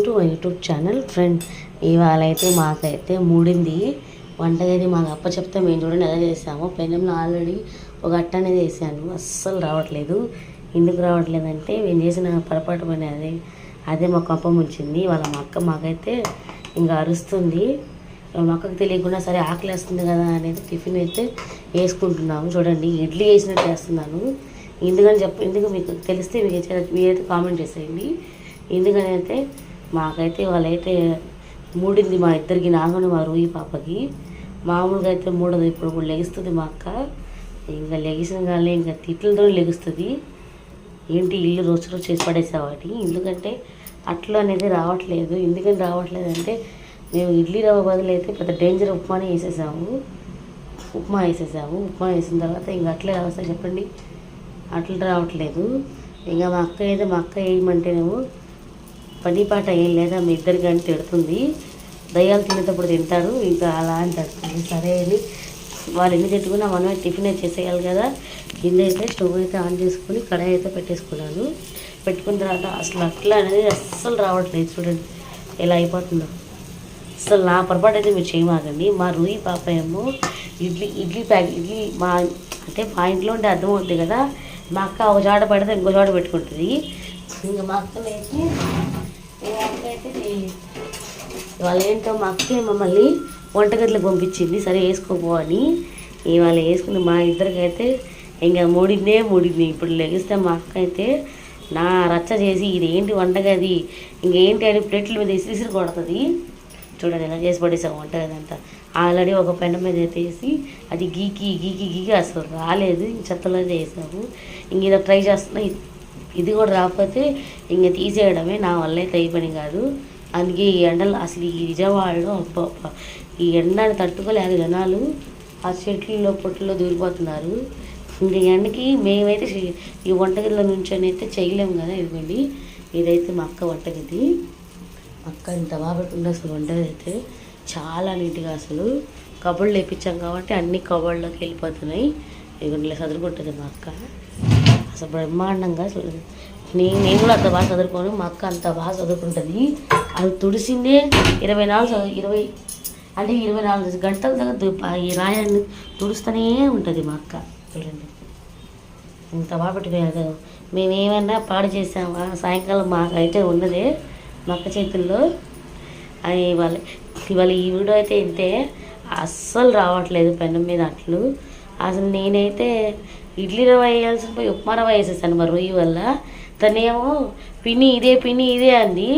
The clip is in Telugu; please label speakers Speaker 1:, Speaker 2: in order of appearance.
Speaker 1: To my YouTube channel friend. ఇవాళ అయితే మాకైతే మూడింది వంటగది. మాకు అప్పచెప్తే మేము చూడండి ఎలా చేసాము. పెనంలో ఆల్రెడీ ఒక అట్ట అనేది వేసాను, అస్సలు రావట్లేదు. ఎందుకు రావట్లేదంటే మేము చేసిన పొరపాటు పని అదే మా కప్ప ముంచింది. వాళ్ళ మా అక్క మాకైతే ఇంకా అరుస్తుంది. మా అక్కకు తెలియకుండా సరే ఆకలి వేస్తుంది కదా అనేది టిఫిన్ అయితే వేసుకుంటున్నాము. చూడండి ఇడ్లీ వేసినట్టు వేస్తున్నాను. ఎందుకు మీకు తెలిస్తే మీరైతే కామెంట్ చేసేయండి. ఎందుకని అయితే మాకైతే వాళ్ళైతే మూడింది మా ఇద్దరికి, నాగను మా రూయి పాపకి. మామూలుగా అయితే మూడదు, ఇప్పుడు లెగుస్తుంది మా అక్క. ఇంకా లెగిసిన కానీ ఇంకా తిట్లతో లెగుస్తుంది. ఏంటి ఇల్లు రోజు చేసి పడేసేవాటి. ఎందుకంటే అట్లా అనేది రావట్లేదు. ఎందుకని రావట్లేదు అంటే మేము ఇడ్లీ రవ్వ బదులు అయితే పెద్ద డేంజర్ ఉప్మా వేసేసాము. ఉప్మా వేసిన తర్వాత ఇంకా అట్లే వస్తాయి చెప్పండి, అట్లా రావట్లేదు. ఇంకా మా అక్క వేయమంటేనేమో పని పాట ఏం లేదా మీ ఇద్దరికి అని తిడుతుంది. దయ్యాలు తినేటప్పుడు తింటారు, ఇంకా అలా అని తిడుతుంది. సరే అని వాళ్ళు ఎన్ని తిట్టుకున్నా మనమే టిఫిన్ అయితే చేసేయాలి కదా. కింద అయితే స్టవ్ అయితే ఆన్ చేసుకుని కడాయి అయితే పెట్టేసుకున్నాను. పెట్టుకున్న తర్వాత అసలు అట్లా అనేది అస్సలు రావట్లేదు. చూడండి ఎలా అయిపోతుందో. అసలు నా పొరపాటు అయితే మీరు చేయమాకండి. మా రూయి పాప ఏమో ఇడ్లీ మా ఇంట్లో ఉంటే అర్థం అవుతుంది కదా. మా అక్క ఒక చోట పడితే ఇంకో చోట పెట్టుకుంటుంది. ఇంకా మా అక్కనైతే ఇవాళ ఏంటో మా అక్కే మమ్మల్ని వంటగదిలోకి పంపించింది. సరే వేసుకోపో అని. ఇవాళ వేసుకుని మా ఇద్దరికైతే ఇంకా మూడిందే. ఇప్పుడు లెగిస్తే మా అక్క అయితే నా రచ్చ చేసి ఇదేంటి వంటగది ఇంకేంటి అని ప్లేట్ల మీద విసిరి కొడుతుంది. చూడండి ఎలా చేసి పడేసాము వంటగది అంతా. ఆల్రెడీ ఒక పెండ మీద వేసి అది గీకి అసలు రాలేదు. చెత్తలో వేసాము. ఇంక ఇలా ట్రై చేస్తున్నా. ఇది కూడా రాకపోతే ఇంక తీసేయడమే. నా వల్ల అయితే అయి పని కాదు. అందుకే ఈ ఎండలు అసలు ఈ విజయవాడలో ఈ ఎండని తట్టుకోలేక జనాలు ఆ చెట్లలో పొట్టులో దూరిపోతున్నారు. ఇంక ఎండకి మేమైతే ఈ వంటగదిలో నుంచొని అయితే చేయలేము కదా. ఇదిగోండి ఇదైతే మా అక్క వంటగది. అక్క ఇంత బాగా పెట్టుకుంటే అసలు వంటగది అయితే చాలా నీట్గా అసలు కబోర్డ్లు వేయించాం కాబట్టి అన్ని కబోర్డ్లోకి వెళ్ళిపోతున్నాయి. ఇదిగోండి ఇలా చదువుకుంటుంది మా అక్క. అసలు బ్రహ్మాండంగా నేను కూడా అంత బాగా చదువుకోను, మా అక్క అంత బాగా చదువుకుంటుంది. అది తుడిసిందే 24 గంటల దాకా ఈ రాయాన్ని తుడుస్తూనే ఉంటుంది మా అక్క. చూడండి ఇంత బాగా పెట్టిపోయారు. మేమేమన్నా పాడు చేసామా సాయంకాలం మాకైతే ఉన్నదే మా అక్క చేతుల్లో. ఇవాళ ఈ వీడియో అయితే ఇంతే. అస్సలు రావట్లేదు పెనం మీద అట్లు. అసలు నేనైతే ఇడ్లీ రవ్వ వేయాల్సిన పోయి ఉప్మా రవ్వ వేసేసాను మా రొయ్యి వల్ల. తనేమో పిన్ని ఇదే అంది.